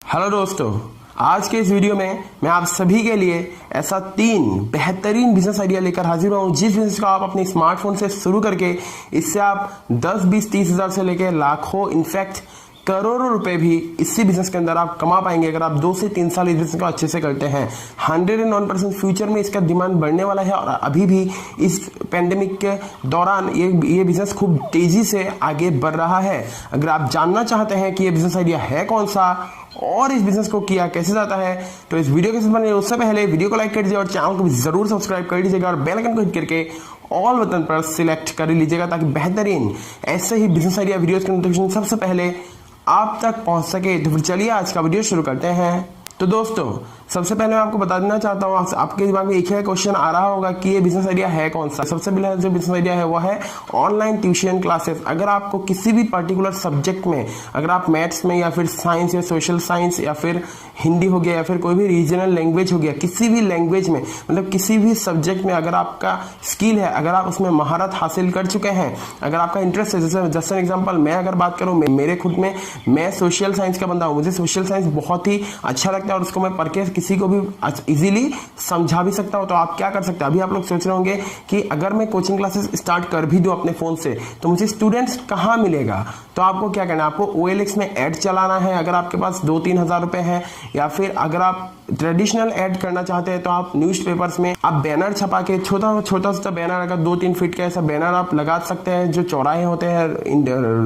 Hello दोस्तों, आज के इस वीडियो में मैं आप सभी के लिए ऐसा 3 बेहतरीन बिजनेस आइडिया लेकर हाजिर हुआ हूं जिस बिजनेस को आप अपने स्मार्टफोन से शुरू करके इससे आप 10, 20, 30 हजार से लेकर लाखों इनफैक्ट करोड़ों रुपए भी इसी बिजनेस के अंदर आप कमा पाएंगे अगर आप 2 से 3 साल इस बिजनेस को अच्छे से करते हैं। 101% फ्यूचर में इसका डिमांड बढ़ने वाला है और अभी भी इस पेंडेमिक के दौरान ये बिजनेस खूब तेजी से आगे बढ़ रहा है। अगर आप जानना चाहते हैं कि ये बिजनेस आइडिया है कौन सा और इस बिजनेस को किया कैसे जाता है तो इस वीडियो के साथ उससे पहले वीडियो को लाइक कर दीजिए और चैनल को भी जरूर सब्सक्राइब कर लीजिएगा और बेल आइकन को हिट करके ऑल बटन पर सिलेक्ट कर लीजिएगा ताकि बेहतरीन ऐसे ही बिजनेस आइडिया वीडियोस के नोटिफिकेशन सबसे पहले आप तक पहुंच सके। तो फिर चलिए आज का वीडियो शुरू करते हैं। तो दोस्तों, सबसे पहले मैं आपको बता देना चाहता हूँ, आपके दिमाग में एक ही क्वेश्चन आ रहा होगा कि ये बिजनेस आइडिया है कौन सा। सबसे पहले जो बिजनेस आइडिया है वो है ऑनलाइन ट्यूशन क्लासेस। अगर आपको किसी भी पर्टिकुलर सब्जेक्ट में, अगर आप मैथ्स में या फिर साइंस या सोशल साइंस या फिर हिंदी हो गया या फिर कोई भी रीजनल लैंग्वेज हो गया, किसी भी लैंग्वेज में मतलब किसी भी सब्जेक्ट में अगर आपका स्किल है, अगर आप उसमें महारत हासिल कर चुके हैं, अगर आपका इंटरेस्ट है, जैसे जस्ट एन एग्जाम्पल मैं अगर बात करूँ मेरे खुद में, मैं सोशल साइंस का बंदा हूँ, मुझे सोशल साइंस बहुत ही अच्छा लगता है और उसको मैं पढ़ के किसी को भी इजीली समझा भी सकता हूं। तो आप क्या कर सकते हैं, अभी आप लोग सोच रहे होंगे कि अगर मैं कोचिंग क्लासेस स्टार्ट कर भी दूं अपने फोन से तो मुझे स्टूडेंट्स कहां मिलेगा। तो आपको क्या करना है, आपको OLX में ऐड चलाना है अगर आपके पास 2-3 हजार रुपए है, या फिर अगर आप ट्रेडिशनल ऐड करना चाहते हैं तो आप न्यूज़पेपर्स में आप बैनर छपा के छोटा सा बैनर, अगर 2-3 फीट का ऐसा बैनर आप लगा सकते हैं। जो चौराहे होते हैं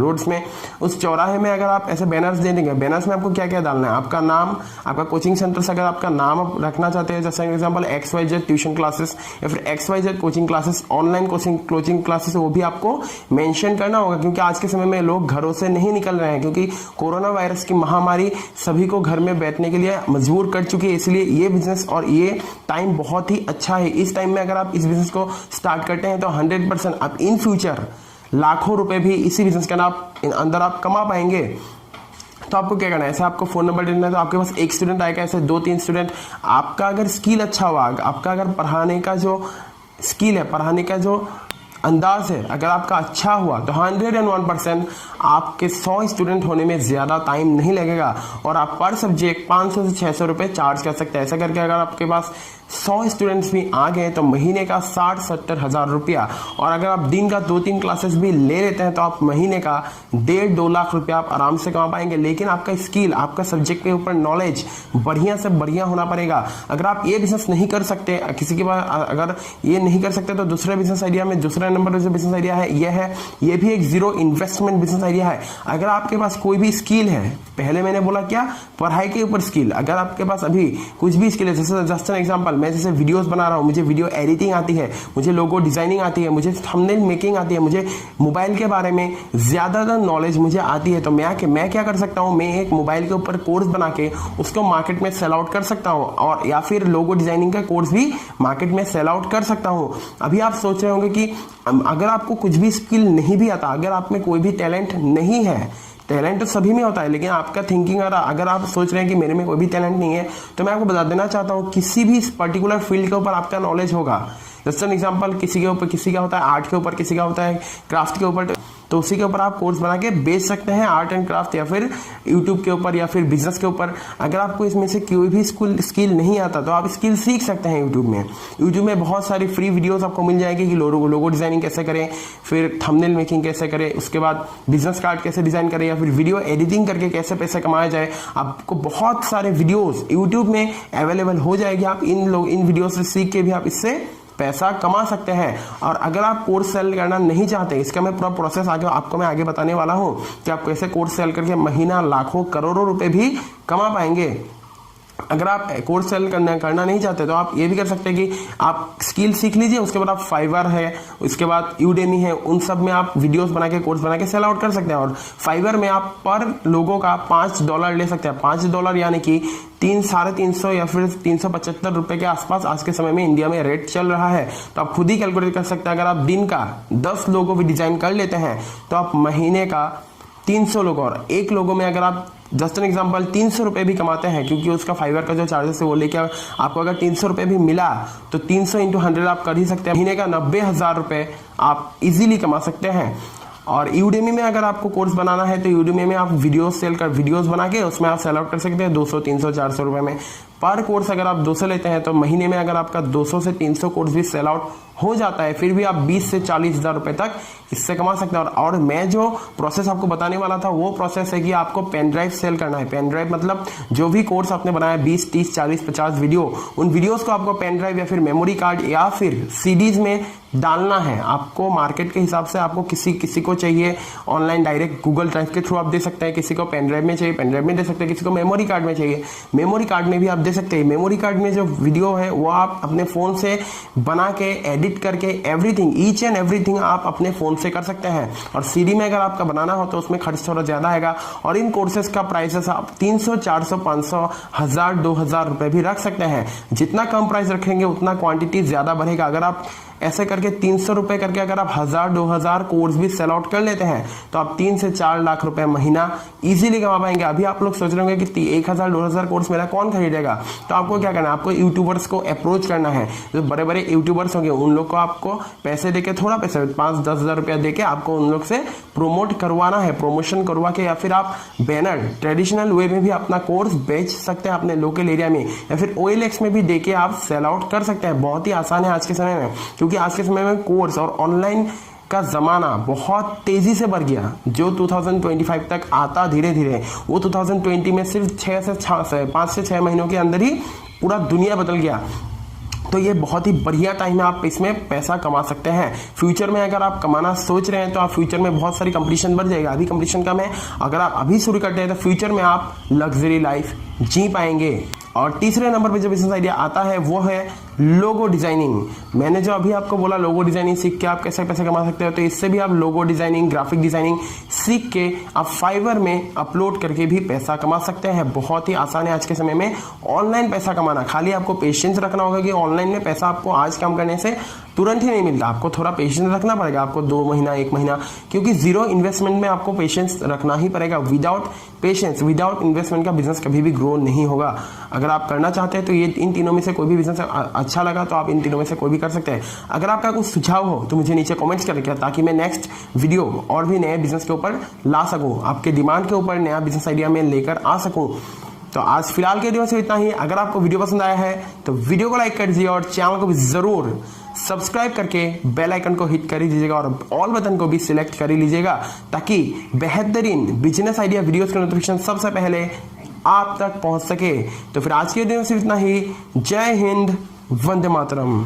रोड्स में, उस चौराहे में अगर आप ऐसे बैनर्स दे देंगे, बैनर्स में आपको क्या क्या डालना है, आपका नाम, आपका कोचिंग सेंटर से अगर आपका नाम आप रखना चाहते हैं, जैसे एग्जांपल XYZ ट्यूशन क्लासेस या फिर XYZ coaching classes, online coaching classes, वो भी आपको मेंशन करना होगा क्योंकि आज के समय में लोग घरों से नहीं निकल रहे हैं क्योंकि कोरोना वायरस की महामारी सभी को घर में बैठने के लिए मजबूर कर चुकी है। इसलिए ये बिजनेस और ये टाइम बहुत ही अच्छा है। इस टाइम में अगर आप इस बिजनेस को स्टार्ट करते हैं तो 100% आप इन फ्यूचर लाखों रुपए भी इसी बिजनेस के अंदर आप कमा पाएंगे। तो आपको क्या करना है, ऐसे आपको फोन नंबर देना है, तो आपके पास एक स्टूडेंट आएगा, ऐसे 2-3 स्टूडेंट। आपका अगर स्किल अच्छा हुआ, आपका अगर पढ़ाने का जो स्किल है, पढ़ाने का जो अंदाज है, अगर आपका अच्छा हुआ तो 101% आपके 100 स्टूडेंट होने में ज़्यादा टाइम नहीं लगेगा और आप पर सब्जेक्ट 500 से 600 रुपये चार्ज कर सकते हैं। ऐसा करके अगर आपके पास 100 स्टूडेंट्स भी आ गए तो महीने का 60-70 हजार रुपया, और अगर आप दिन का 2-3 क्लासेस भी ले लेते हैं तो आप महीने का 1.5-2 लाख रुपया आप आराम से कमा पाएंगे। लेकिन आपका स्किल, आपका सब्जेक्ट के ऊपर नॉलेज बढ़िया से बढ़िया होना पड़ेगा। अगर आप ये बिजनेस नहीं कर सकते, किसी के पास अगर ये नहीं कर सकते तो दूसरे बिजनेस आइडिया में, दूसरा नंबर जो बिजनेस आइडिया है ये भी एक जीरो इन्वेस्टमेंट बिजनेस आइडिया है। अगर आपके पास कोई भी स्किल है, पहले मैंने बोला क्या, पढ़ाई के ऊपर स्किल, अगर आपके पास अभी कुछ भी स्किल है, जैसे जस्ट एन एग्जांपल, मैं जैसे वीडियोस बना रहा हूं, मुझे वीडियो एडिटिंग आती है, मुझे लोगो डिजाइनिंग आती है, मुझे थंबनेल मेकिंग आती है, मुझे मोबाइल के बारे में ज्यादातर नॉलेज मुझे आती है, तो मैं क्या कर सकता हूं, मैं एक मोबाइल के ऊपर कोर्स बना के उसको मार्केट में सेल आउट कर सकता हूं, और या फिर लोगो डिजाइनिंग का कोर्स भी मार्केट में सेल आउट कर सकता हूं। अभी आप सोच रहे होंगे कि अगर आपको कुछ भी स्किल नहीं भी आता, अगर आप में कोई भी टैलेंट नहीं है, टैलेंट तो सभी में होता है, लेकिन आपका थिंकिंग अगर आप सोच रहे हैं कि मेरे में कोई भी टैलेंट नहीं है, तो मैं आपको बता देना चाहता हूँ, किसी भी पर्टिकुलर फील्ड के ऊपर आपका नॉलेज होगा। जैसे एग्जांपल, किसी का होता है आर्ट के ऊपर, किसी का होता है क्राफ्ट के ऊपर, तो उसी के ऊपर आप कोर्स बना के बेच सकते हैं, आर्ट एंड क्राफ्ट, या फिर यूट्यूब के ऊपर या फिर बिजनेस के ऊपर। अगर आपको इसमें से कोई भी स्किल नहीं आता तो आप स्किल सीख सकते हैं यूट्यूब में। यूट्यूब में बहुत सारी फ्री वीडियोस आपको मिल जाएगी कि लोगो डिजाइनिंग कैसे करें, फिर थंबनेल मेकिंग कैसे करें, उसके बाद बिजनेस कार्ड कैसे डिजाइन करें, या फिर वीडियो एडिटिंग करके कैसे पैसे कमाया जाए। आपको बहुत सारे वीडियोस यूट्यूब में अवेलेबल हो जाएगी, आप इन वीडियो से सीख के भी आप इससे पैसा कमा सकते हैं। और अगर आप कोर्स सेल करना नहीं चाहते, इसका मैं पूरा प्रोसेस आपको मैं आगे बताने वाला हूं कि आप कैसे कोर्स सेल करके महीना लाखों करोड़ों रुपए भी कमा पाएंगे। अगर आप कोर्स सेल करना नहीं चाहते तो आप ये भी कर सकते हैं कि आप स्किल सीख लीजिए, उसके बाद आप फाइवर है, उसके बाद यूडेमी है, उन सब में आप वीडियोस बना के कोर्स बना के सेल आउट कर सकते हैं। और फाइवर में आप पर लोगों का $5 ले सकते हैं। $5 यानी कि 300-350 या फिर 375 रुपए के आसपास आज के समय में इंडिया में रेट चल रहा है। तो आप खुद ही कैलकुलेट कर सकते हैं, अगर आप दिन का 10 लोगों भी डिजाइन कर लेते हैं तो आप महीने का 300 लोगों, और एक लोगों में अगर आप जस्ट एन एग्जाम्पल 300 रुपए भी कमाते हैं, क्योंकि उसका फाइवर का जो चार्जेस है वो लेके आपको अगर 300 रुपए भी मिला तो 300 × 100 आप कर ही सकते हैं। महीने का 90,000 रुपए आप इजीली कमा सकते हैं। और यूडेमी में अगर आपको कोर्स बनाना है तो यूडेमी में आप वीडियोस बना के उसमें आप सेल आउट कर सकते हैं 200, 300, 400 रुपए में पर कोर्स। अगर आप 200 लेते हैं तो महीने में अगर आपका 200 से 300 कोर्स भी सेल आउट हो जाता है, फिर भी आप 20 से 40 हज़ार रुपए तक इससे कमा सकते हैं। और मैं जो प्रोसेस आपको बताने वाला था वो प्रोसेस है कि आपको पेन ड्राइव सेल करना है। पेन ड्राइव मतलब जो भी कोर्स आपने बनाया 20, 30, 40, 50 वीडियो, उन वीडियोस को आपको पेन ड्राइव या फिर मेमोरी कार्ड या फिर सीडीज में डालना है। आपको मार्केट के हिसाब से आपको किसी को चाहिए ऑनलाइन डायरेक्ट गूगल ड्राइव के थ्रू आप दे सकते हैं, किसी को पेन ड्राइव में चाहिए पेन ड्राइव में दे सकते हैं, किसी को मेमोरी कार्ड में चाहिए मेमोरी कार्ड में भी आप दे सकते हैं। मेमोरी कार्ड में जो वीडियो है वो आप अपने फोन से बना के एडिट करके एवरीथिंग ईच एंड एवरीथिंग आप अपने फोन से कर सकते हैं। और सीडी में अगर आपका बनाना हो तो उसमें खर्च थोड़ा ज्यादा आएगा। और इन कोर्सेज का प्राइसेस आप 300, 400, 500, 1000, 2000 रुपए भी रख सकते हैं। जितना कम प्राइस रखेंगे उतना क्वांटिटी ज्यादा बढ़ेगा। अगर आप ऐसे करके 300 रुपए करके अगर आप 1000, 2000 कोर्स भी सेल आउट कर लेते हैं तो आप 3 से 4 लाख रुपए महीना इजीली कमा पाएंगे। अभी आप लोग सोच रहे होंगे कि 1000, 2000 कोर्स मेरा कौन खरीदेगा, तो आपको क्या करना है, आपको यूट्यूबर्स को अप्रोच करना है। जो बड़े बड़े यूट्यूबर्स होंगे उन लोग को आपको पैसे देके, थोड़ा पैसे 5-10 हज़ार रुपया देके आपको उन लोग से प्रोमोट करवाना है। प्रमोशन करवा के या फिर आप बैनर ट्रेडिशनल वे में भी अपना कोर्स बेच सकते हैं अपने लोकल एरिया में, या फिर OLX में भी देके आप सेल आउट कर सकते हैं। बहुत ही आसान है आज के समय में, क्योंकि आज के समय में कोर्स और ऑनलाइन का जमाना बहुत तेजी से बढ़ गया। जो 2025 तक आता धीरे धीरे, वो 2020 में सिर्फ 5 से 6 महीनों के अंदर ही पूरा दुनिया बदल गया। तो ये बहुत ही बढ़िया टाइम है, आप इसमें पैसा कमा सकते हैं। फ्यूचर में अगर आप कमाना सोच रहे हैं तो आप फ्यूचर में बहुत सारी कंपटीशन बढ़ जाएगा। अभी कंपटीशन कम है, अगर आप अभी शुरू करते हैं तो फ्यूचर में आप लग्जरी लाइफ जी पाएंगे। और तीसरे नंबर पे जो बिजनेस आइडिया आता है वो है लोगो डिजाइनिंग। मैंने जो अभी आपको बोला लोगो डिजाइनिंग सीख के आप कैसे पैसे कमा सकते हो, तो इससे भी आप लोगो डिजाइनिंग, ग्राफिक डिजाइनिंग सीख के आप फाइवर में अपलोड करके भी पैसा कमा सकते हैं। बहुत ही आसान है आज के समय में ऑनलाइन पैसा कमाना। खाली आपको पेशेंस रखना होगा कि ऑनलाइन में पैसा आपको आज काम करने से तुरंत ही नहीं मिलता, आपको थोड़ा पेशेंस रखना पड़ेगा, आपको 2 महीना 1 महीना, क्योंकि जीरो इन्वेस्टमेंट में आपको पेशेंस रखना ही पड़ेगा। विदाउट पेशेंस, विदाउट इन्वेस्टमेंट का बिजनेस कभी भी ग्रो नहीं होगा। अगर आप करना चाहते हैं तो ये इन तीनों में से कोई भी बिजनेस अच्छा लगा तो आप इन तीनों में से कोई भी कर सकते हैं। अगर आपका कुछ सुझाव हो तो मुझे नीचे कमेंट्स करके, ताकि मैं नेक्स्ट वीडियो और भी नए बिजनेस के ऊपर ला सकूं, आपके डिमांड के ऊपर नया बिजनेस आइडिया में लेकर आ सकूं। तो आज फिलहाल के वीडियो से इतना ही। अगर आपको वीडियो पसंद आया है तो वीडियो को लाइक कर दीजिए और चैनल को भी जरूर सब्सक्राइब करके बेल आइकन को हिट कर दीजिएगा और ऑल बटन को भी सिलेक्ट कर लीजिएगा, ताकि बेहतरीन बिजनेस आइडिया वीडियोस के नोटिफिकेशन सबसे पहले आप तक पहुंच सके। तो फिर आज के वीडियो से इतना ही। जय हिंद, वंदे मातरम।